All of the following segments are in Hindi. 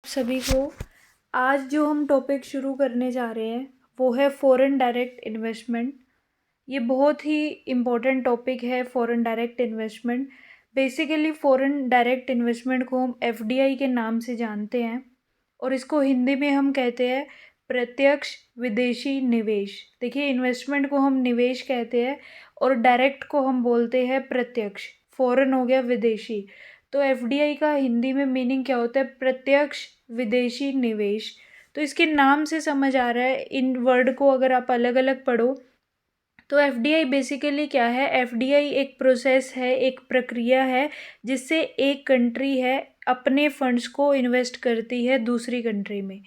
सभी को आज जो हम टॉपिक शुरू करने जा रहे हैं वो है फॉरेन डायरेक्ट इन्वेस्टमेंट। ये बहुत ही इम्पोर्टेंट टॉपिक है foreign direct investment. Basically foreign direct investment को हम एफडीआई के नाम से जानते हैं और इसको हिंदी में हम कहते हैं प्रत्यक्ष विदेशी निवेश। देखिए, इन्वेस्टमेंट को हम निवेश कहते हैं और डायरेक्ट को हम बोलते हैं प्रत्यक्ष। फॉरेन हो गया विदेशी, तो एफडीआई का हिंदी में मीनिंग क्या होता है? प्रत्यक्ष विदेशी निवेश। तो इसके नाम से समझ आ रहा है, इन वर्ड को अगर आप अलग अलग पढ़ो तो एफडीआई बेसिकली क्या है? एफडीआई एक प्रोसेस है, एक प्रक्रिया है जिससे एक कंट्री है अपने फंड्स को इन्वेस्ट करती है दूसरी कंट्री में।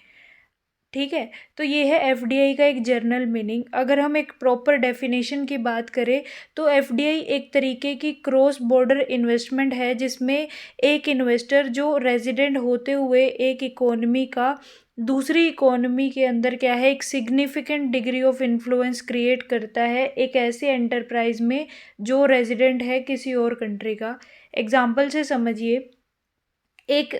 ठीक है, तो ये है एफडीआई का एक जर्नल मीनिंग। अगर हम एक प्रॉपर डेफिनेशन की बात करें तो एफडीआई एक तरीके की क्रॉस बॉर्डर इन्वेस्टमेंट है जिसमें एक इन्वेस्टर जो रेजिडेंट होते हुए एक इकोनॉमी का दूसरी इकोनॉमी के अंदर क्या है, एक significant degree of influence create करता है एक ऐसे एंटरप्राइज में जो रेजिडेंट है किसी और कंट्री का। एग्जाम्पल से समझिए, एक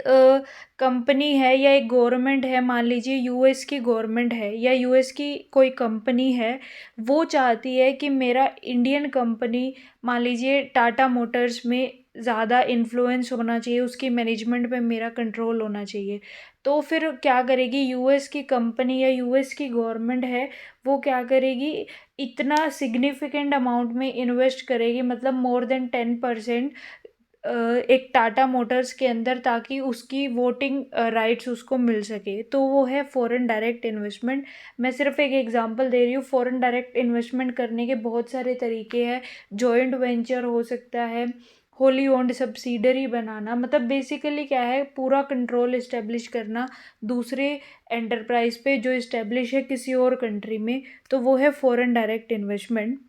कंपनी है या एक गवर्नमेंट है, मान लीजिए यूएस की गवर्नमेंट है या यूएस की कोई कंपनी है, वो चाहती है कि मेरा इंडियन कंपनी, मान लीजिए टाटा मोटर्स में ज़्यादा इन्फ्लुएंस होना चाहिए, उसकी मैनेजमेंट पे मेरा कंट्रोल होना चाहिए। तो फिर क्या करेगी यूएस की कंपनी या यूएस की गवर्नमेंट है, वो क्या करेगी, इतना सिग्निफिकेंट अमाउंट में इन्वेस्ट करेगी, मतलब मोर देन 10% एक टाटा मोटर्स के अंदर, ताकि उसकी वोटिंग राइट्स उसको मिल सके। तो वो है फॉरेन डायरेक्ट इन्वेस्टमेंट। मैं सिर्फ एक एग्जांपल दे रही हूँ। फॉरेन डायरेक्ट इन्वेस्टमेंट करने के बहुत सारे तरीके हैं। जॉइंट वेंचर हो सकता है, होली ओन्ड सब्सिडरी बनाना, मतलब बेसिकली क्या है, पूरा कंट्रोल इस्टेब्लिश करना दूसरे एंटरप्राइज पे जो इस्टेब्लिश है किसी और कंट्री में, तो वो है foreign direct investment.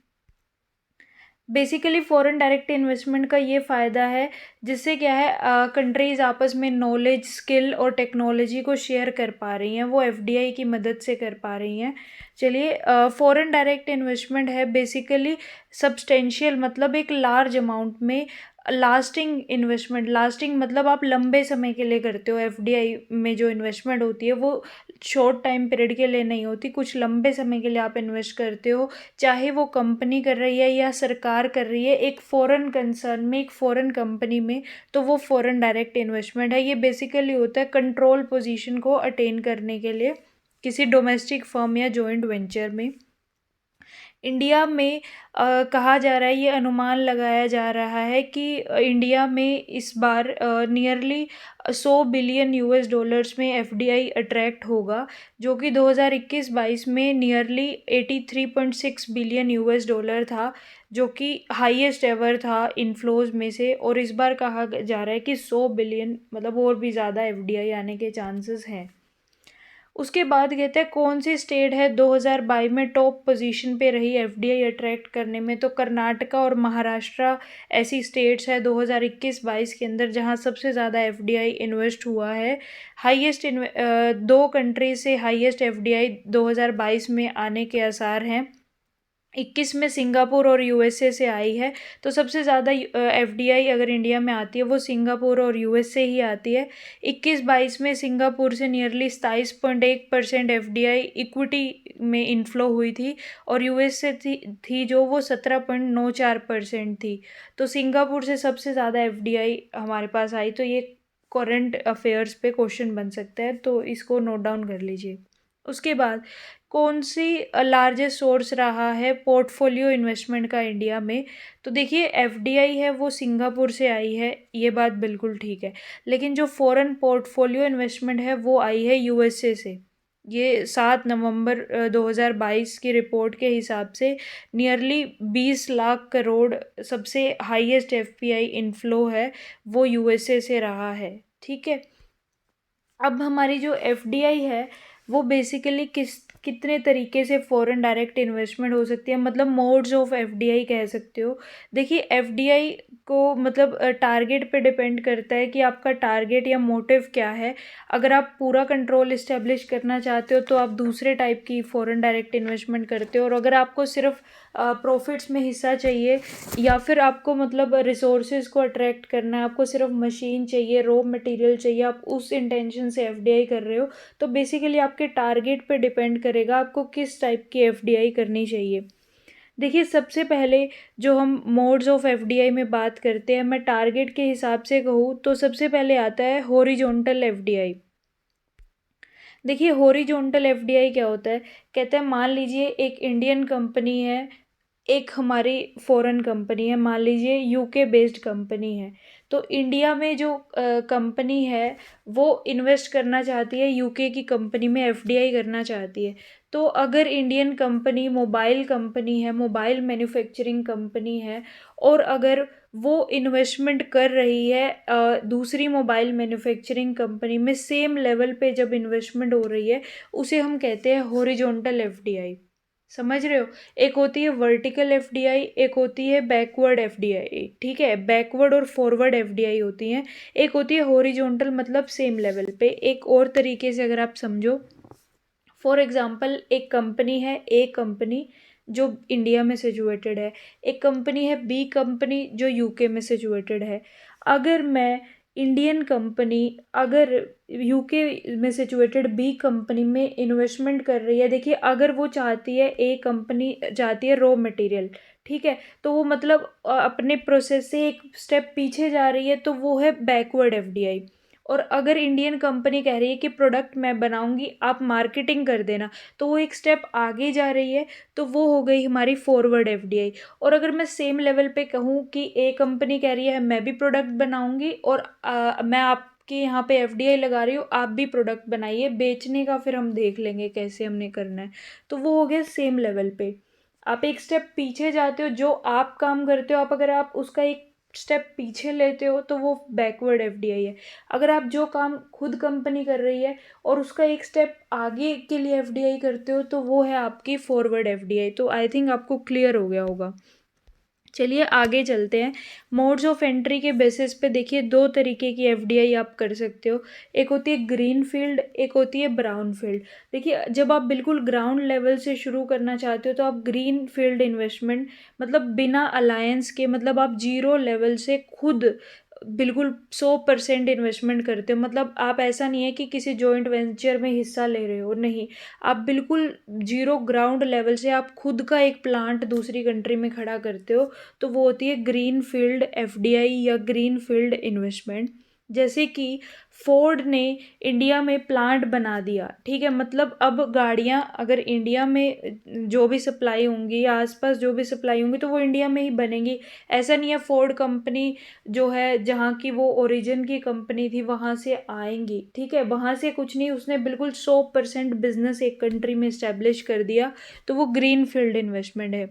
Basically foreign direct investment का ये फ़ायदा है, जिससे क्या है, कंट्रीज़ आपस में नॉलेज, स्किल और टेक्नोलॉजी को शेयर कर पा रही हैं, वो एफडीआई की मदद से कर पा रही हैं। चलिए, फॉरेन डायरेक्ट इन्वेस्टमेंट है बेसिकली सब्सटेंशियल, मतलब एक लार्ज अमाउंट में लास्टिंग इन्वेस्टमेंट। लास्टिंग मतलब आप लंबे समय के लिए करते हो। एफडीआई में जो इन्वेस्टमेंट होती है वो शॉर्ट टाइम पीरियड के लिए नहीं होती, कुछ लंबे समय के लिए आप इन्वेस्ट करते हो। चाहे वो कंपनी कर रही है या सरकार कर रही है, एक फॉरेन कंसर्न में, एक फॉरेन कंपनी में, तो वो फॉरेन डायरेक्ट इन्वेस्टमेंट है। ये बेसिकली होता है कंट्रोल पोजीशन को अटेन करने के लिए किसी डोमेस्टिक फर्म या जॉइंट वेंचर में। इंडिया में कहा जा रहा है, ये अनुमान लगाया जा रहा है कि इंडिया में इस बार नियरली 100 बिलियन यूएस डॉलर्स में एफडीआई अट्रैक्ट होगा, जो कि 2021-22 में नियरली 83.6 बिलियन यूएस डॉलर था, जो कि हाईएस्ट एवर था इनफ्लोज में से। और इस बार कहा जा रहा है कि 100 बिलियन, मतलब और भी ज़्यादा एफडीआई आने के चांसेस हैं। उसके बाद कहते हैं कौन सी स्टेट है 2022 में टॉप पोजीशन पे रही एफडीआई अट्रैक्ट करने में, तो कर्नाटका और महाराष्ट्र ऐसी स्टेट्स है 2021-22 के अंदर जहां सबसे ज़्यादा एफडीआई इन्वेस्ट हुआ है। हाईएस्ट दो कंट्री से हाईएस्ट एफडीआई 2022 में आने के आसार हैं। 21 में सिंगापुर और यूएसए से आई है, तो सबसे ज़्यादा एफडीआई अगर इंडिया में आती है वो सिंगापुर और यूएस से ही आती है। 21-22 में सिंगापुर से नियरली 27.1% एफडीआई इक्विटी में इनफ्लो हुई थी, और यूएस से थी जो वो 17.94% थी। तो सिंगापुर से सबसे ज़्यादा एफडीआई हमारे पास आई। तो ये करंट अफेयर्स पे क्वेश्चन बन सकता है, तो इसको नोट डाउन कर लीजिए। उसके बाद कौन सी लार्जेस्ट सोर्स रहा है पोर्टफोलियो इन्वेस्टमेंट का इंडिया में, तो देखिए एफडीआई है वो सिंगापुर से आई है, ये बात बिल्कुल ठीक है। लेकिन जो फॉरेन पोर्टफोलियो इन्वेस्टमेंट है वो आई है यूएसए से। ये 7 नवंबर 2022 की रिपोर्ट के हिसाब से नियरली 20 लाख करोड़ सबसे हाईएस्ट एफपीआई इनफ्लो है, वो यूएसए से रहा है। ठीक है, अब हमारी जो एफडीआई है वो बेसिकली कितने तरीके से फॉरेन डायरेक्ट इन्वेस्टमेंट हो सकती है, मतलब मोड्स ऑफ एफडीआई कह सकते हो। देखिए एफडीआई को मतलब टारगेट पे डिपेंड करता है कि आपका टारगेट या मोटिव क्या है। अगर आप पूरा कंट्रोल इस्टेब्लिश करना चाहते हो तो आप दूसरे टाइप की फॉरेन डायरेक्ट इन्वेस्टमेंट करते हो, और अगर आपको सिर्फ प्रॉफिट्स में हिस्सा चाहिए या फिर आपको मतलब रिसोर्सेज को अट्रैक्ट करना है, आपको सिर्फ मशीन चाहिए, रॉ मटेरियल चाहिए, आप उस इंटेंशन से एफडीआई कर रहे हो, तो बेसिकली आपके टारगेट पे डिपेंड करेगा आपको किस टाइप की एफडीआई करनी चाहिए। देखिए सबसे पहले जो हम मोड्स ऑफ एफडीआई में बात करते हैं, मैं टारगेट के हिसाब से कहूँ तो सबसे पहले आता है हॉरिजॉन्टल एफडीआई। देखिए हॉरिजॉन्टल एफडीआई क्या होता है, कहते हैं मान लीजिए एक इंडियन कंपनी है, एक हमारी फॉरेन कंपनी है, मान लीजिए यूके बेस्ड कंपनी है, तो इंडिया में जो कंपनी है वो इन्वेस्ट करना चाहती है यूके की कंपनी में, एफडीआई करना चाहती है। तो अगर इंडियन कंपनी है, मोबाइल मैन्युफैक्चरिंग कंपनी है, और अगर वो इन्वेस्टमेंट कर रही है दूसरी मोबाइल मैन्युफैक्चरिंग कंपनी में, सेम लेवल पे जब इन्वेस्टमेंट हो रही है, उसे हम कहते हैं हॉरिजॉन्टल एफडीआई। समझ रहे हो? एक होती है वर्टिकल एफडीआई, एक होती है बैकवर्ड एफडीआई। ठीक है, बैकवर्ड और फॉरवर्ड एफडीआई होती हैं। एक होती है हॉरिजॉन्टल, मतलब सेम लेवल पे। एक और तरीके से अगर आप समझो, फॉर एग्जांपल एक कंपनी है, ए कंपनी जो इंडिया में सिचुएटेड है, एक कंपनी है बी कंपनी जो यूके में सिचुएटेड है। अगर मैं इंडियन कंपनी अगर यूके में सिचुएटेड बी कंपनी में इन्वेस्टमेंट कर रही है, देखिए अगर वो चाहती है, ए कंपनी चाहती है रॉ मटेरियल, ठीक है, तो वो मतलब अपने प्रोसेस से एक स्टेप पीछे जा रही है, तो वो है बैकवर्ड एफडीआई। और अगर इंडियन कंपनी कह रही है कि प्रोडक्ट मैं बनाऊंगी, आप मार्केटिंग कर देना, तो वो एक स्टेप आगे जा रही है, तो वो हो गई हमारी फॉरवर्ड एफडीआई। और अगर मैं सेम लेवल पे कहूँ कि ए कंपनी कह रही है मैं भी प्रोडक्ट बनाऊंगी, और मैं आपके यहाँ पे एफडीआई लगा रही हूँ, आप भी प्रोडक्ट बनाइए, बेचने का फिर हम देख लेंगे कैसे हमने करना है, तो वो हो गया सेम लेवल पे। आप एक स्टेप पीछे जाते हो, जो आप काम करते हो, आप अगर आप उसका एक स्टेप पीछे लेते हो तो वो बैकवर्ड एफडीआई है। अगर आप जो काम खुद कंपनी कर रही है और उसका एक स्टेप आगे के लिए एफडीआई करते हो, तो वो है आपकी फॉरवर्ड एफडीआई। तो आई थिंक आपको क्लियर हो गया होगा। चलिए आगे चलते हैं। मोड्स ऑफ एंट्री के बेसिस पे देखिए दो तरीके की एफडीआई आप कर सकते हो। एक होती है ग्रीन फील्ड, एक होती है ब्राउन फील्ड। देखिए जब आप बिल्कुल ग्राउंड लेवल से शुरू करना चाहते हो तो आप ग्रीन फील्ड इन्वेस्टमेंट, मतलब बिना अलायंस के, मतलब आप जीरो लेवल से खुद बिल्कुल 100% इन्वेस्टमेंट करते हो। मतलब आप ऐसा नहीं है कि किसी जॉइंट वेंचर में हिस्सा ले रहे हो, नहीं, आप बिल्कुल जीरो ग्राउंड लेवल से आप खुद का एक प्लांट दूसरी कंट्री में खड़ा करते हो, तो वो होती है ग्रीन फील्ड एफडीआई या ग्रीन फील्ड इन्वेस्टमेंट। जैसे कि फोर्ड ने इंडिया में प्लांट बना दिया, ठीक है, मतलब अब गाड़ियां अगर इंडिया में जो भी सप्लाई होंगी या आसपास जो भी सप्लाई होंगी तो वो इंडिया में ही बनेंगी। ऐसा नहीं है फोर्ड कंपनी जो है जहाँ की वो ओरिजिन की कंपनी थी वहाँ से आएंगी, ठीक है, वहाँ से कुछ नहीं, उसने बिल्कुल 100% बिजनेस एक कंट्री में इस्टेब्लिश कर दिया, तो वो ग्रीन फील्ड इन्वेस्टमेंट है।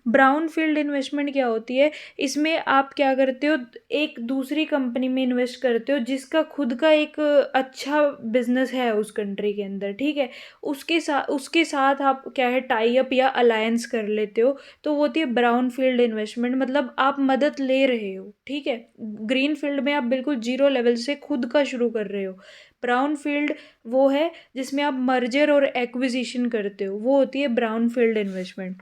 ब्राउन फील्ड इन्वेस्टमेंट क्या होती है, इसमें आप क्या करते हो, एक दूसरी कंपनी में इन्वेस्ट करते हो जिसका खुद का एक अच्छा बिजनेस है उस कंट्री के अंदर, ठीक है, उसके साथ आप क्या है टाई अप या अलायंस कर लेते हो, तो वो होती है ब्राउन फील्ड इन्वेस्टमेंट, मतलब आप मदद ले रहे हो, ठीक है। ग्रीन फील्ड में आप बिल्कुल जीरो लेवल से खुद का शुरू कर रहे हो। ब्राउन फील्ड वो है जिसमें आप मर्जर और एक्विजिशन करते हो, वो होती है ब्राउन फील्ड इन्वेस्टमेंट।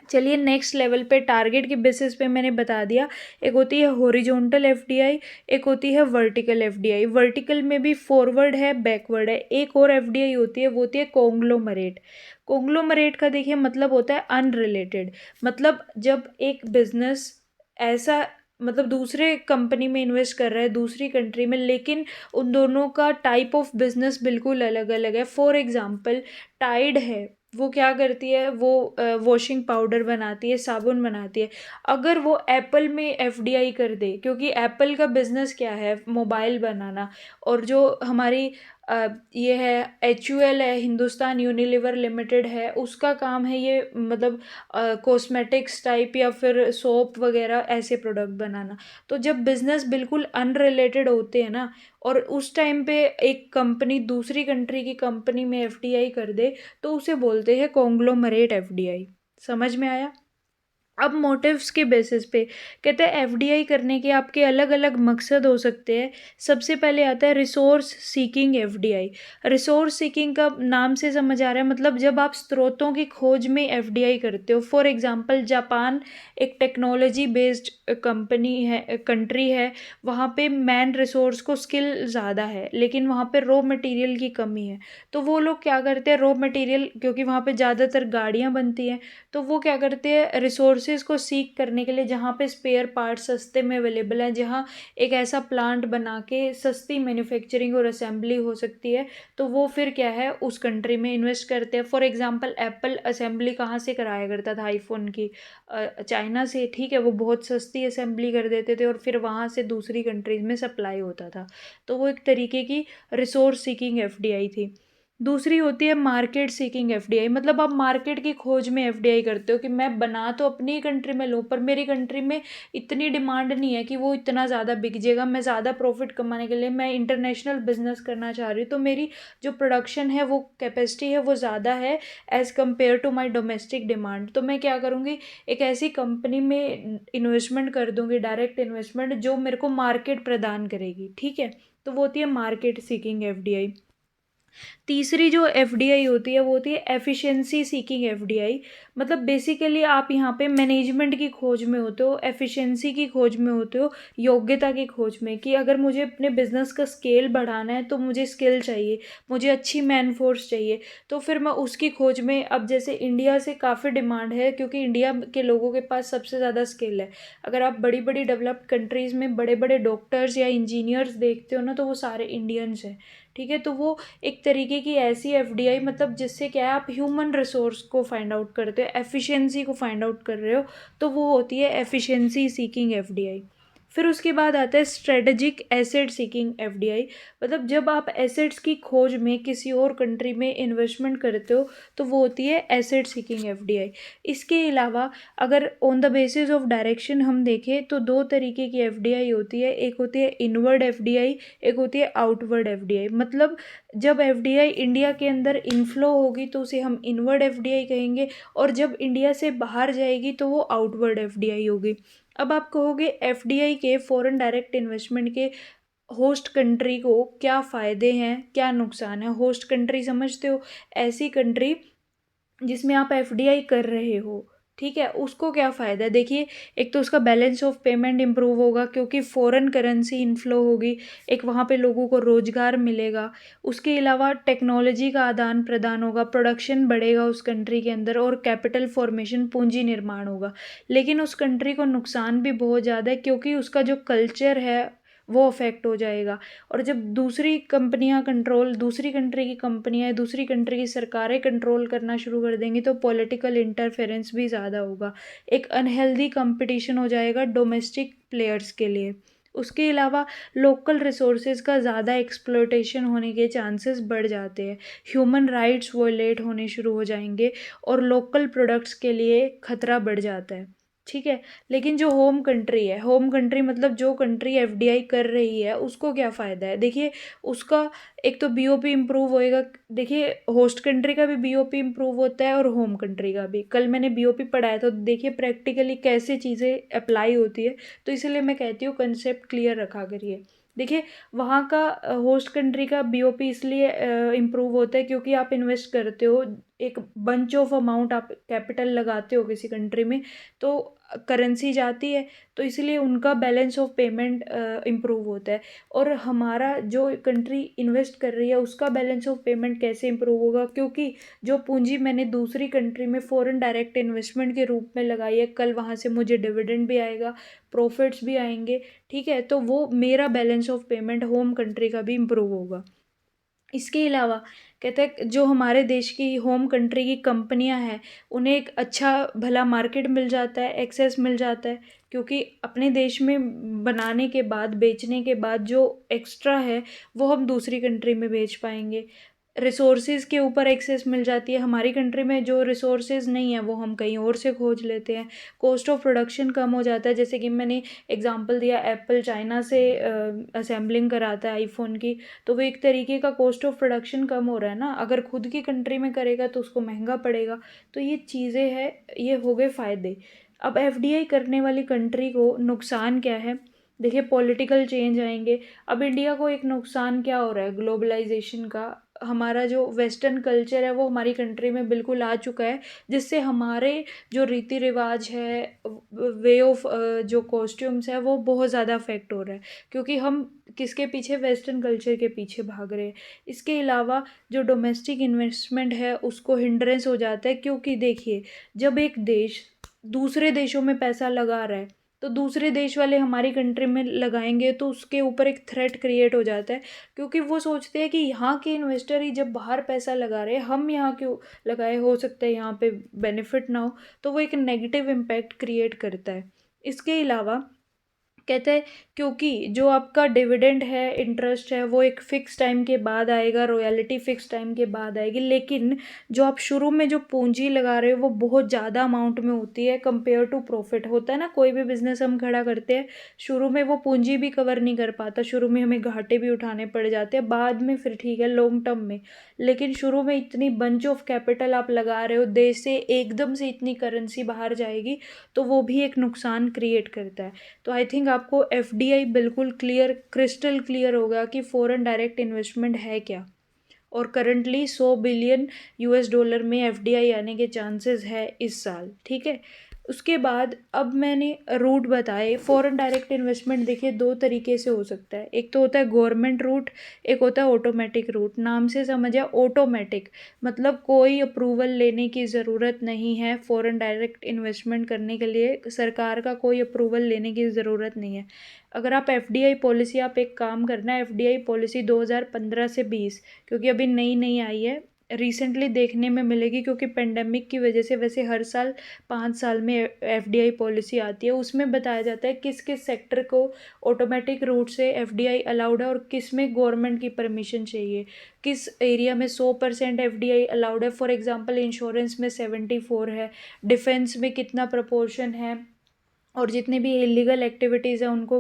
चलिए नेक्स्ट लेवल पे टारगेट के बेसिस पे मैंने बता दिया, एक होती है हॉरिजॉन्टल एफडीआई, एक होती है वर्टिकल एफडीआई। वर्टिकल में भी फॉरवर्ड है, बैकवर्ड है। एक और एफडीआई होती है, वो होती है कॉन्ग्लोमरेट। कॉन्ग्लोमरेट का देखिए मतलब होता है अनरिलेटेड, मतलब जब एक बिजनेस ऐसा, मतलब दूसरे कंपनी में इन्वेस्ट कर रहा है दूसरी कंट्री में, लेकिन उन दोनों का टाइप ऑफ बिजनेस बिल्कुल अलग अलग है। फॉर एग्जांपल टाइड है, वो क्या करती है, वो वॉशिंग पाउडर बनाती है, साबुन बनाती है। अगर वो एप्पल में एफडीआई कर दे, क्योंकि एप्पल का बिजनेस क्या है, मोबाइल बनाना, और जो हमारी ये है HUL है, हिंदुस्तान यूनिलीवर लिमिटेड है, उसका काम है ये मतलब कॉस्मेटिक्स टाइप या फिर सोप वगैरह ऐसे प्रोडक्ट बनाना। तो जब बिजनेस बिल्कुल अनरिलेटेड होते हैं ना, और उस टाइम पे एक कंपनी दूसरी कंट्री की कंपनी में FDI कर दे, तो उसे बोलते हैं कॉन्ग्लोमरेट FDI। समझ में आया? अब मोटिव्स के बेसिस पे कहते हैं FDI करने के आपके अलग अलग मकसद हो सकते हैं। सबसे पहले आता है resource seeking FDI। Resource seeking का नाम से समझ आ रहा है, मतलब जब आप स्रोतों की खोज में FDI करते हो। फॉर एग्जांपल जापान एक टेक्नोलॉजी बेस्ड कंपनी है, कंट्री है। वहाँ पे मैन रिसोर्स को स्किल ज़्यादा है, लेकिन वहाँ पे रॉ मटेरियल की कमी है। तो वो लोग क्या करते हैं, रॉ मटेरियल, क्योंकि वहाँ पे ज़्यादातर गाड़ियाँ बनती हैं, तो वो क्या करते हैं रिसोर्सेज को सीक करने के लिए, जहाँ पे स्पेयर पार्ट्स सस्ते में अवेलेबल हैं, जहाँ एक ऐसा प्लांट बना के सस्ती मैन्युफैक्चरिंग और असेंबली हो सकती है, तो वो फिर क्या है उस कंट्री में इन्वेस्ट करते हैं। फॉर एग्जांपल एप्पल असेंबली कहाँ से कराया करता था आईफोन की, चाइना से। ठीक है, वो बहुत सस्ती असेंबली कर देते थे और फिर वहाँ से दूसरी कंट्रीज में सप्लाई होता था। तो वो एक तरीके की रिसोर्स सीकिंग FDI थी। दूसरी होती है मार्केट सीकिंग FDI, मतलब आप मार्केट की खोज में FDI करते हो कि मैं बना तो अपनी कंट्री में लूँ, पर मेरी कंट्री में इतनी डिमांड नहीं है कि वो इतना ज़्यादा बिक जाएगा। मैं ज़्यादा प्रॉफिट कमाने के लिए मैं इंटरनेशनल बिजनेस करना चाह रही हूँ, तो मेरी जो प्रोडक्शन है, वो कैपेसिटी है, वो ज़्यादा है as compare to my domestic demand. तो मैं क्या करूँगी, एक ऐसी कंपनी में इन्वेस्टमेंट कर दूँगी, डायरेक्ट इन्वेस्टमेंट, जो मेरे को मार्केट प्रदान करेगी। ठीक है, तो वो होती है मार्केट सीकिंग FDI। तीसरी जो FDI होती है वो होती है एफिशिएंसी सीकिंग FDI। मतलब बेसिकली आप यहाँ पे मैनेजमेंट की खोज में होते हो, एफिशिएंसी की खोज में होते हो, योग्यता की खोज में, कि अगर मुझे अपने बिजनेस का स्केल बढ़ाना है तो मुझे स्किल चाहिए, मुझे अच्छी मैन फोर्स चाहिए। तो फिर मैं उसकी खोज में, अब जैसे इंडिया से काफ़ी डिमांड है क्योंकि इंडिया के लोगों के पास सबसे ज़्यादा स्किल है। अगर आप बड़ी बड़ी डेवलप्ड कंट्रीज़ में बड़े बड़े डॉक्टर्स या इंजीनियर्स देखते हो ना, तो वो सारे इंडियंस हैं। ठीक है, तो वो एक तरीके की ऐसी FDI, मतलब जिससे क्या है आप ह्यूमन रिसोर्स को फाइंड आउट करते हो, एफिशिएंसी को फाइंड आउट कर रहे हो, तो वो होती है एफिशिएंसी सीकिंग FDI। फिर उसके बाद आता है स्ट्रेटजिक एसेट सीकिंग FDI। मतलब जब आप एसेट्स की खोज में किसी और कंट्री में इन्वेस्टमेंट करते हो, तो वो होती है एसेट सीकिंग FDI। इसके अलावा अगर on the basis of direction हम देखें तो दो तरीके की FDI होती है। एक होती है इनवर्ड FDI, एक होती है आउटवर्ड FDI। मतलब जब FDI इंडिया के अंदर इनफ्लो होगी तो उसे हम इनवर्ड FDI कहेंगे, और जब इंडिया से बाहर जाएगी तो वो आउटवर्ड FDI होगी। अब आप कहोगे FDI के, फॉरेन डायरेक्ट इन्वेस्टमेंट के, होस्ट कंट्री को क्या फ़ायदे हैं, क्या नुकसान है। होस्ट कंट्री समझते हो, ऐसी कंट्री जिसमें आप FDI कर रहे हो। ठीक है, उसको क्या फ़ायदा है, देखिए। एक तो उसका बैलेंस ऑफ पेमेंट इम्प्रूव होगा क्योंकि फ़ॉरेन करेंसी इनफ्लो होगी, एक वहाँ पे लोगों को रोज़गार मिलेगा। उसके अलावा टेक्नोलॉजी का आदान प्रदान होगा, प्रोडक्शन बढ़ेगा उस कंट्री के अंदर, और कैपिटल फॉर्मेशन, पूंजी निर्माण होगा। लेकिन उस कंट्री को नुकसान भी बहुत ज़्यादा है क्योंकि उसका जो कल्चर है वो अफेक्ट हो जाएगा। और जब दूसरी कंपनियां कंट्रोल, दूसरी कंट्री की कंपनियां, दूसरी कंट्री की सरकारें कंट्रोल करना शुरू कर देंगी, तो पॉलिटिकल इंटरफेरेंस भी ज़्यादा होगा। एक अनहेल्दी कंपटीशन हो जाएगा डोमेस्टिक प्लेयर्स के लिए। उसके अलावा लोकल रिसोर्सेज का ज़्यादा एक्सप्लोइटेशन होने के चांसेस बढ़ जाते हैं, ह्यूमन राइट्स वॉयलेट होने शुरू हो जाएंगे, और लोकल प्रोडक्ट्स के लिए खतरा बढ़ जाता है। ठीक है, लेकिन जो होम कंट्री है, होम कंट्री मतलब जो कंट्री FDI कर रही है, उसको क्या फ़ायदा है, देखिए। उसका एक तो BOP इम्प्रूव होएगा। देखिए, होस्ट कंट्री का भी BOP इम्प्रूव होता है और होम कंट्री का भी। कल मैंने BOP पढ़ाया था, तो देखिए प्रैक्टिकली कैसे चीज़ें अप्लाई होती है। तो इसीलिए मैं कहती हूँ कंसेप्ट क्लियर रखा करिए। देखिए, वहाँ का होस्ट कंट्री का BOP इसलिए इम्प्रूव होता है क्योंकि आप इन्वेस्ट करते हो, एक बंच ऑफ अमाउंट आप कैपिटल लगाते हो किसी कंट्री में, तो करेंसी जाती है, तो इसलिए उनका बैलेंस ऑफ पेमेंट इम्प्रूव होता है। और हमारा जो कंट्री इन्वेस्ट कर रही है उसका बैलेंस ऑफ पेमेंट कैसे इम्प्रूव होगा, क्योंकि जो पूंजी मैंने दूसरी कंट्री में फॉरेन डायरेक्ट इन्वेस्टमेंट के रूप में लगाई है, कल वहाँ से मुझे डिविडेंड भी आएगा, प्रॉफिट्स भी आएंगे। ठीक है, तो वो मेरा balance of payment home country का भी इम्प्रूव होगा। इसके अलावा कहते हैं जो हमारे देश की होम कंट्री की कंपनियां हैं उन्हें एक अच्छा भला मार्केट मिल जाता है, एक्सेस मिल जाता है, क्योंकि अपने देश में बनाने के बाद बेचने के बाद जो एक्स्ट्रा है वो हम दूसरी कंट्री में बेच पाएंगे। रिसोर्सेज के ऊपर एक्सेस मिल जाती है, हमारी कंट्री में जो रिसोर्सेज नहीं है वो हम कहीं और से खोज लेते हैं। कॉस्ट ऑफ प्रोडक्शन कम हो जाता है, जैसे कि मैंने एग्जांपल दिया एप्पल चाइना से असेंबलिंग कराता है आईफोन की, तो वो एक तरीके का कॉस्ट ऑफ प्रोडक्शन कम हो रहा है ना। अगर खुद की कंट्री में करेगा तो उसको महंगा पड़ेगा। तो ये चीज़ें हैं, ये हो गए फ़ायदे। अब एफडीआई करने वाली कंट्री को नुकसान क्या है? देखिए पॉलिटिकल चेंज आएंगे। अब इंडिया को एक नुकसान क्या हो रहा है ग्लोबलाइजेशन का, हमारा जो वेस्टर्न कल्चर है वो हमारी कंट्री में बिल्कुल आ चुका है, जिससे हमारे जो रीति रिवाज है, वे ऑफ जो कॉस्ट्यूम्स है वो बहुत ज़्यादा अफेक्ट हो रहा है, क्योंकि हम किसके पीछे, वेस्टर्न कल्चर के पीछे भाग रहे हैं। इसके अलावा जो डोमेस्टिक इन्वेस्टमेंट है उसको हिंड्रेंस हो जाता है, क्योंकि देखिए जब एक देश दूसरे देशों में पैसा लगा रहा है तो दूसरे देश वाले हमारी कंट्री में लगाएंगे तो उसके ऊपर एक थ्रेट क्रिएट हो जाता है, क्योंकि वो सोचते हैं कि यहाँ के इन्वेस्टर ही जब बाहर पैसा लगा रहे हैं हम यहाँ क्यों लगाए, हो सकता है यहाँ पे बेनिफिट ना हो, तो वो एक नेगेटिव इम्पैक्ट क्रिएट करता है। इसके अलावा कहते हैं क्योंकि जो आपका डिविडेंड है, इंटरेस्ट है, वो एक फिक्स टाइम के बाद आएगा, रॉयल्टी फिक्स टाइम के बाद आएगी, लेकिन जो आप शुरू में जो पूंजी लगा रहे हो वो बहुत ज़्यादा अमाउंट में होती है कंपेयर टू प्रॉफिट। होता है ना, कोई भी बिजनेस हम खड़ा करते हैं, शुरू में वो पूंजी भी कवर नहीं कर पाता, शुरू में हमें घाटे भी उठाने पड़ जाते हैं, बाद में फिर ठीक है लॉन्ग टर्म में। लेकिन शुरू में इतनी बंच ऑफ कैपिटल आप लगा रहे हो, देश से एकदम से इतनी करेंसी बाहर जाएगी, तो वो भी एक नुकसान क्रिएट करता है। तो आई थिंक आपको एफडीआई बिल्कुल क्लियर, क्रिस्टल क्लियर होगा कि फॉरेन डायरेक्ट इन्वेस्टमेंट है क्या, और करंटली 100 बिलियन यूएस डॉलर में एफडीआई आने के चांसेस है इस साल। ठीक है, उसके बाद अब मैंने रूट बताए फॉरेन डायरेक्ट इन्वेस्टमेंट। देखिए दो तरीके से हो सकता है, एक तो होता है गवर्नमेंट रूट, एक होता है ऑटोमेटिक रूट। नाम से समझिए ऑटोमेटिक, मतलब कोई अप्रूवल लेने की ज़रूरत नहीं है फॉरेन डायरेक्ट इन्वेस्टमेंट करने के लिए, सरकार का कोई अप्रूवल लेने की ज़रूरत नहीं है। अगर आप एफडीआई पॉलिसी, आप एक काम करना, एफडीआई पॉलिसी 2015 से 20, क्योंकि अभी नई नई आई है, रिसेंटली देखने में मिलेगी, क्योंकि पेंडेमिक की वजह से वैसे हर साल 5 साल में एफडीआई पॉलिसी आती है। उसमें बताया जाता है किस किस सेक्टर को ऑटोमेटिक रूट से एफडीआई अलाउड है और किस में गवर्नमेंट की परमिशन चाहिए, किस एरिया में 100% एफडीआई अलाउड है। फॉर एग्जांपल इंश्योरेंस में 74 है, डिफेंस में कितना प्रपोर्शन है, और जितने भी इलीगल एक्टिविटीज़ हैं उनको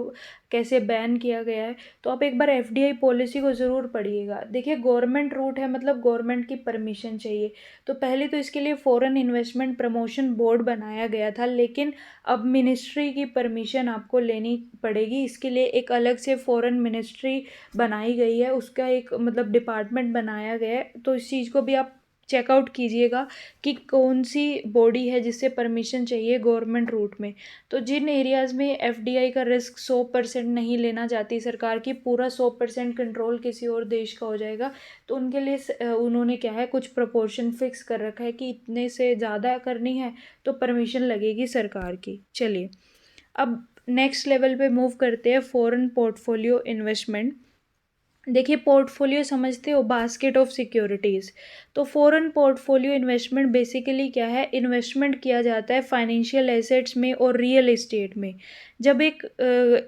कैसे बैन किया गया है। तो आप एक बार एफडीआई पॉलिसी को ज़रूर पढ़िएगा। देखिए गवर्नमेंट रूट है, मतलब गवर्नमेंट की परमिशन चाहिए, तो पहले तो इसके लिए फॉरेन इन्वेस्टमेंट प्रमोशन बोर्ड बनाया गया था, लेकिन अब मिनिस्ट्री की परमिशन आपको लेनी पड़ेगी। इसके लिए एक अलग से फॉरेन मिनिस्ट्री बनाई गई है, उसका एक मतलब डिपार्टमेंट बनाया गया है। तो इस चीज़ को भी आप चेकआउट कीजिएगा कि कौन सी बॉडी है जिससे परमिशन चाहिए गवर्नमेंट रूट में। तो जिन एरियाज़ में एफडीआई का रिस्क 100% नहीं लेना चाहती सरकार की, पूरा 100% कंट्रोल किसी और देश का हो जाएगा, तो उनके लिए उन्होंने क्या है कुछ प्रोपोर्शन फिक्स कर रखा है कि इतने से ज़्यादा करनी है तो परमिशन लगेगी सरकार की। चलिए अब नेक्स्ट लेवल पे मूव करते हैं, फॉरेन पोर्टफोलियो इन्वेस्टमेंट। देखिए पोर्टफोलियो समझते हो, बास्केट ऑफ सिक्योरिटीज़। तो फॉरेन पोर्टफोलियो इन्वेस्टमेंट बेसिकली क्या है, इन्वेस्टमेंट किया जाता है फाइनेंशियल एसेट्स में और रियल एस्टेट में। जब एक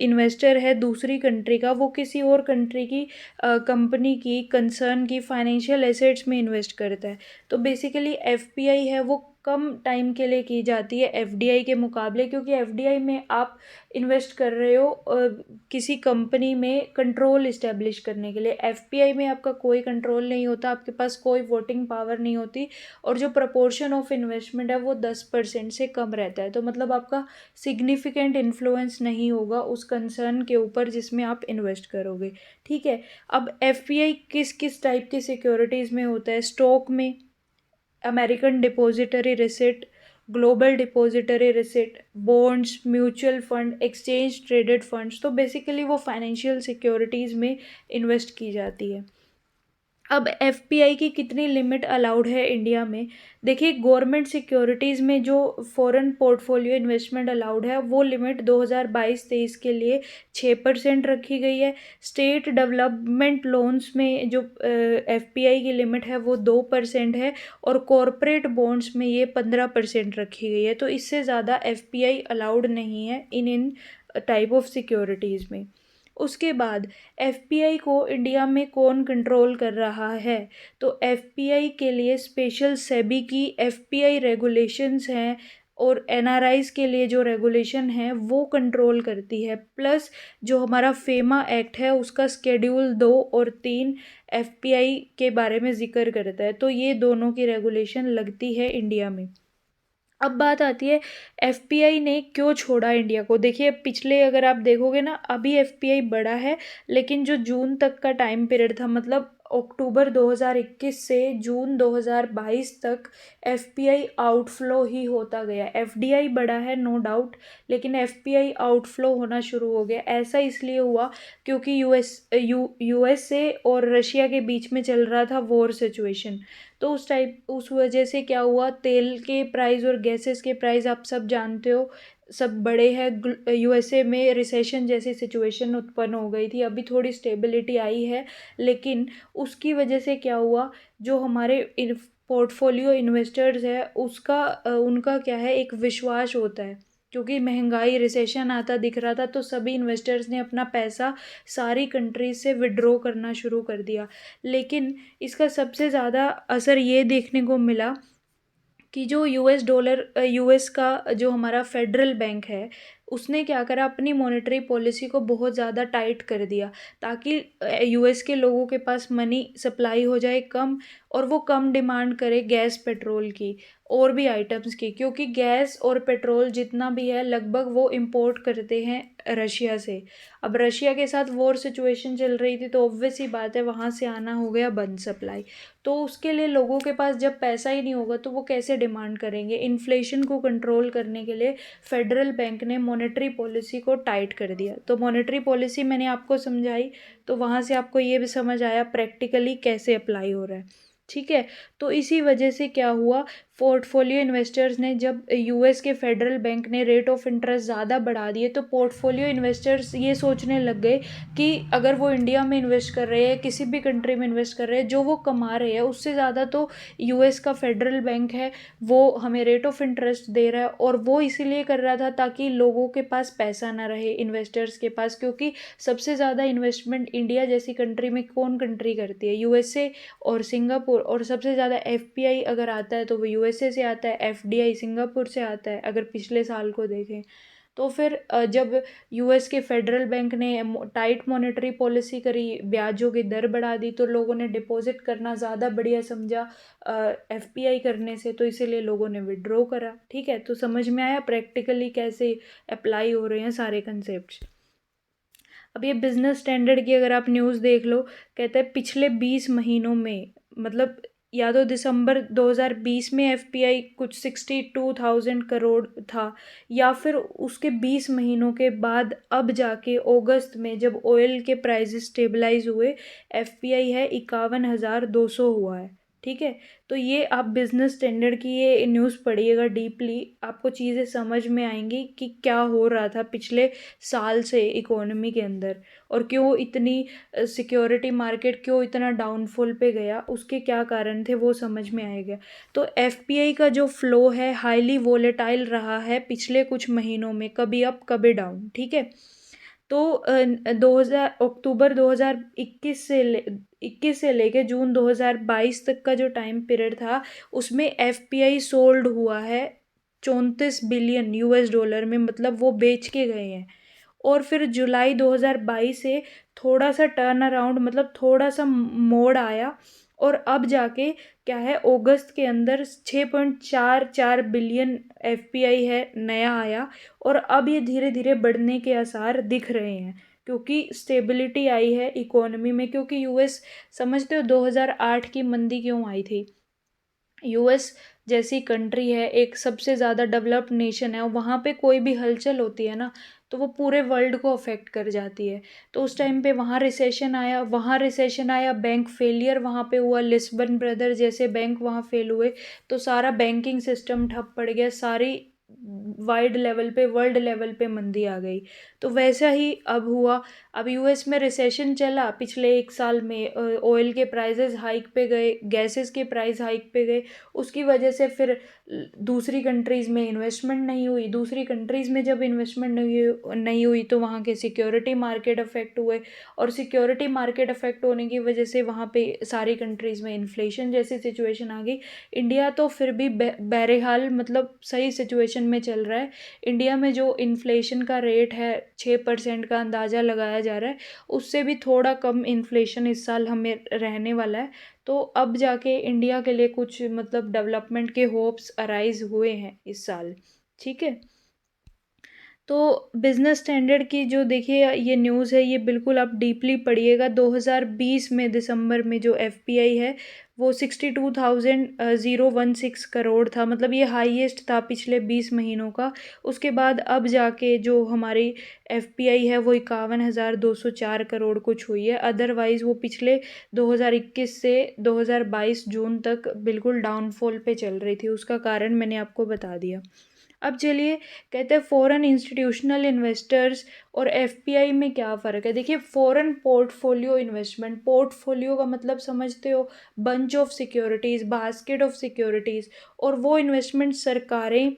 इन्वेस्टर है दूसरी कंट्री का, वो किसी और कंट्री की कंपनी की, कंसर्न की फाइनेंशियल एसेट्स में इन्वेस्ट करता है, तो बेसिकली एफपीआई है वो कम टाइम के लिए की जाती है एफडीआई के मुकाबले, क्योंकि एफडीआई में आप इन्वेस्ट कर रहे हो किसी कंपनी में कंट्रोल इस्टेब्लिश करने के लिए। एफपीआई में आपका कोई कंट्रोल नहीं होता, आपके पास कोई वोटिंग पावर नहीं होती, और जो प्रपोर्शन ऑफ इन्वेस्टमेंट है वो 10% से कम रहता है, तो मतलब आपका सिग्निफिकेंट इन्फ्लुएंस नहीं होगा उस कंसर्न के ऊपर जिसमें आप इन्वेस्ट करोगे। ठीक है, अब एफपीआई किस किस टाइप की सिक्योरिटीज़ में होता है, स्टॉक में, American depository receipt, global depository receipt, bonds, mutual fund, exchange traded funds, तो बेसिकली वो फाइनेंशियल सिक्योरिटीज़ में इन्वेस्ट की जाती है। अब एफपीआई की कितनी लिमिट अलाउड है इंडिया में? देखिए, गवर्नमेंट सिक्योरिटीज़ में जो फॉरेन पोर्टफोलियो इन्वेस्टमेंट अलाउड है वो लिमिट 2022-23 के लिए 6% रखी गई है। स्टेट डेवलपमेंट लोन्स में जो एफपीआई की लिमिट है वो 2% है, और कॉरपोरेट बॉन्ड्स में ये 15% रखी गई है। तो इससे ज़्यादा एफपीआई अलाउड नहीं है इन टाइप ऑफ सिक्योरिटीज़ में। उसके बाद एफपीआई को इंडिया में कौन कंट्रोल कर रहा है? तो एफपीआई के लिए स्पेशल सेबी की एफपीआई रेगुलेशंस हैं, और एनआरआईज के लिए जो रेगुलेशन है वो कंट्रोल करती है। प्लस जो हमारा फेमा एक्ट है उसका स्केड्यूल 2 और 3 एफपीआई के बारे में ज़िक्र करता है। तो ये दोनों की रेगुलेशन लगती है इंडिया में। अब बात आती है एफपीआई ने क्यों छोड़ा इंडिया को। देखिए, पिछले अगर आप देखोगे ना, अभी एफपीआई बड़ा है, लेकिन जो जून तक का टाइम पीरियड था, मतलब अक्टूबर 2021 से जून 2022 तक एफपीआई आउटफ्लो ही होता गया। एफडीआई बड़ा है नो डाउट, लेकिन एफपीआई आउटफ्लो होना शुरू हो गया। ऐसा इसलिए हुआ क्योंकि यूएसए और रशिया के बीच में चल रहा था वॉर सिचुएशन। तो उस वजह से क्या हुआ, तेल के प्राइस और गैसेस के प्राइस आप सब जानते हो, सब बड़े हैं। यूएसए में रिसेशन जैसी सिचुएशन उत्पन्न हो गई थी। अभी थोड़ी स्टेबिलिटी आई है, लेकिन उसकी वजह से क्या हुआ, जो हमारे पोर्टफोलियो इन्वेस्टर्स है उनका क्या है, एक विश्वास होता है। क्योंकि महंगाई, रिसेशन आता दिख रहा था, तो सभी इन्वेस्टर्स ने अपना पैसा सारी कंट्रीज से विड्रॉ करना शुरू कर दिया। लेकिन इसका सबसे ज़्यादा असर ये देखने को मिला कि जो यूएस का जो हमारा फेडरल बैंक है, उसने क्या करा, अपनी मॉनेटरी पॉलिसी को बहुत ज़्यादा टाइट कर दिया, ताकि यूएस के लोगों के पास मनी सप्लाई हो जाए कम, और वो कम डिमांड करे गैस पेट्रोल की और भी आइटम्स की। क्योंकि गैस और पेट्रोल जितना भी है लगभग वो इंपोर्ट करते हैं रशिया से। अब रशिया के साथ वॉर सिचुएशन चल रही थी, तो ऑब्वियस ही बात है वहाँ से आना हो गया बंद सप्लाई। तो उसके लिए लोगों के पास जब पैसा ही नहीं होगा तो वो कैसे डिमांड करेंगे। इन्फ्लेशन को कंट्रोल करने के लिए फेडरल बैंक ने मॉनेटरी पॉलिसी को टाइट कर दिया। तो मॉनेटरी पॉलिसी मैंने आपको समझाई, तो वहाँ से आपको ये भी समझ आया प्रैक्टिकली कैसे अप्लाई हो रहा है। ठीक है। तो इसी वजह से क्या हुआ, पोर्टफोलियो इन्वेस्टर्स ने, जब यूएस के फेडरल बैंक ने रेट ऑफ इंटरेस्ट ज़्यादा बढ़ा दिए, तो पोर्टफोलियो इन्वेस्टर्स ये सोचने लग गए कि अगर वो इंडिया में इन्वेस्ट कर रहे हैं, किसी भी कंट्री में इन्वेस्ट कर रहे हैं, जो वो कमा रहे हैं उससे ज़्यादा तो यूएस का फेडरल बैंक है, वो हमें रेट ऑफ इंटरेस्ट दे रहा है। और वो इसीलिए कर रहा था ताकि लोगों के पास पैसा ना रहे, इन्वेस्टर्स के पास। क्योंकि सबसे ज़्यादा इन्वेस्टमेंट इंडिया जैसी कंट्री में कौन कंट्री करती है? यूएसए और सिंगापुर। और सबसे ज़्यादा एफपीआई अगर आता है तो वो यूएसए से आता है, एफडीआई सिंगापुर से आता है, अगर पिछले साल को देखें। तो फिर जब यूएस के फेडरल बैंक ने टाइट मॉनेटरी पॉलिसी करी, ब्याजों की दर बढ़ा दी, तो लोगों ने डिपॉजिट करना ज़्यादा बढ़िया समझा एफपीआई करने से, तो इसीलिए लोगों ने विड्रॉ करा। ठीक है, तो समझ में आया प्रैक्टिकली कैसे अप्लाई हो रहे हैं सारे कंसेप्ट। अब ये बिजनेस स्टैंडर्ड की अगर आप न्यूज़ देख लो, कहते हैं पिछले 20 महीनों में, मतलब या तो दिसंबर 2020 में एफपीआई कुछ 62,000 करोड़ था, या फिर उसके 20 महीनों के बाद अब जाके अगस्त में जब ऑयल के प्राइसेस स्टेबलाइज हुए, एफपीआई है 51,200 हुआ है। ठीक है। तो ये आप बिजनेस स्टैंडर्ड की ये न्यूज़ पढ़िएगा डीपली, आपको चीज़ें समझ में आएंगी कि क्या हो रहा था पिछले साल से इकोनॉमी के अंदर, और क्यों इतनी सिक्योरिटी मार्केट क्यों इतना डाउनफॉल पे गया, उसके क्या कारण थे वो समझ में आएगा। तो एफपीआई का जो फ्लो है हाईली वोलेटाइल रहा है पिछले कुछ महीनों में, कभी अप कभी डाउन। ठीक है। तो 2000 अक्टूबर 2021 से लेके जून 2022 तक का जो टाइम पीरियड था, उसमें एफपीआई सोल्ड हुआ है 34 बिलियन यूएस डॉलर में, मतलब वो बेच के गए हैं। और फिर जुलाई 2022 से थोड़ा सा टर्न अराउंड, मतलब थोड़ा सा मोड़ आया, और अब जाके क्या है, अगस्त के अंदर 6.44 बिलियन एफपीआई है नया आया। और अब ये धीरे धीरे बढ़ने के आसार दिख रहे हैं, क्योंकि स्टेबिलिटी आई है इकोनॉमी में। क्योंकि यूएस, समझते हो 2008 की मंदी क्यों आई थी? यूएस जैसी कंट्री है, एक सबसे ज़्यादा डेवलप्ड नेशन है, और वहाँ पे कोई भी हलचल होती है ना, तो वो पूरे वर्ल्ड को अफेक्ट कर जाती है। तो उस टाइम पे वहाँ रिसेशन आया, बैंक फेलियर वहाँ पे हुआ, लिस्बन ब्रदर जैसे बैंक वहाँ फेल हुए, तो सारा बैंकिंग सिस्टम ठप पड़ गया, सारी वाइड लेवल पे, वर्ल्ड लेवल पे मंदी आ गई। तो वैसा ही अब हुआ। अब यूएस में रिसेशन चला पिछले 1 साल में, ऑयल के प्राइसेस हाइक पे गए, गैसेस के प्राइस हाइक पे गए, उसकी वजह से फिर दूसरी कंट्रीज़ में इन्वेस्टमेंट नहीं हुई, दूसरी कंट्रीज़ में जब इन्वेस्टमेंट नहीं हुई तो वहाँ के सिक्योरिटी मार्केट अफेक्ट हुए, और सिक्योरिटी मार्केट अफेक्ट होने की वजह से वहाँ पे सारी कंट्रीज़ में इन्फ्लेशन जैसी सिचुएशन आ गई। इंडिया तो फिर भी बहरहाल मतलब सही सिचुएशन में चल रहा है। इंडिया में जो इन्फ्लेशन का रेट है 6% का अंदाज़ा लगाया जा रहा है, उससे भी थोड़ा कम इन्फ्लेशन इस साल हमें रहने वाला है। तो अब जाके इंडिया के लिए कुछ मतलब डेवलपमेंट के होप्स अराइज हुए हैं इस साल। ठीक है। तो बिज़नेस स्टैंडर्ड की जो देखिए ये न्यूज़ है, ये बिल्कुल आप डीपली पढ़िएगा। 2020 में दिसंबर में जो एफपीआई है वो 62,016 करोड़ था, मतलब ये हाईएस्ट था पिछले 20 महीनों का। उसके बाद अब जाके जो हमारी एफपीआई है वो 51,204 करोड़ कुछ हुई है। अदरवाइज़ वो पिछले 2021 से 2022 जून तक बिल्कुल डाउनफॉल पे चल रही थी। उसका कारण मैंने आपको बता दिया। अब चलिए कहते हैं फॉरेन इंस्टीट्यूशनल इन्वेस्टर्स और एफपीआई में क्या फ़र्क है। देखिए फॉरेन पोर्टफोलियो इन्वेस्टमेंट, पोर्टफोलियो का मतलब समझते हो, bunch of securities, basket of securities, और वो इन्वेस्टमेंट सरकारें,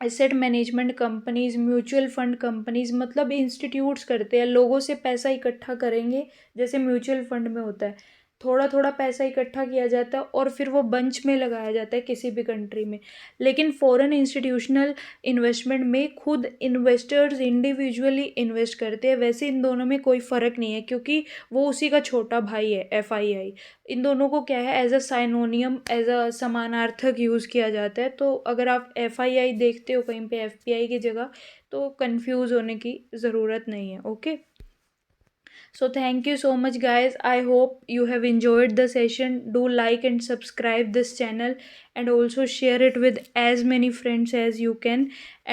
asset management companies, mutual fund companies, मतलब इंस्टीट्यूट्स करते हैं, लोगों से पैसा इकट्ठा करेंगे, जैसे म्यूचुअल फंड में होता है, थोड़ा थोड़ा पैसा इकट्ठा किया जाता है और फिर वो बंच में लगाया जाता है किसी भी कंट्री में। लेकिन फॉरेन इंस्टीट्यूशनल इन्वेस्टमेंट में खुद इन्वेस्टर्स इंडिविजुअली इन्वेस्ट करते हैं। वैसे इन दोनों में कोई फ़र्क नहीं है, क्योंकि वो उसी का छोटा भाई है एफआईआई। इन दोनों को क्या है, as a synonym, as a समानार्थक यूज़ किया जाता है। तो अगर आप एफआईआई देखते हो कहीं पे एफपीआई की जगह, तो कंफ्यूज होने की ज़रूरत नहीं है। Okay, so thank you so much guys. I hope you have enjoyed the session. Do like and subscribe this channel, and also share it with as many friends as you can.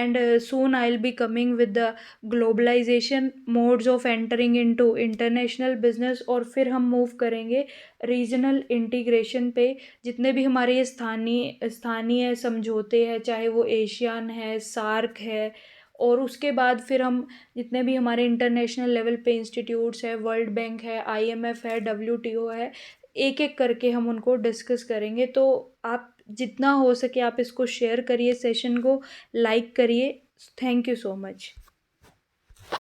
And soon I'll be coming with the globalization modes of entering into international business, और फिर हम मूव करेंगे रीजनल इंटीग्रेशन पे। जितने भी हमारे ये स्थानीय स्थानीय समझौते हैं, चाहे वो एशियान है, सार्क है, और उसके बाद फिर हम जितने भी हमारे इंटरनेशनल लेवल पे इंस्टीट्यूट्स है, वर्ल्ड बैंक है, आईएमएफ है, डब्ल्यूटीओ है, एक एक करके हम उनको डिस्कस करेंगे। तो आप जितना हो सके आप इसको शेयर करिए, सेशन को लाइक करिए। Thank you so much.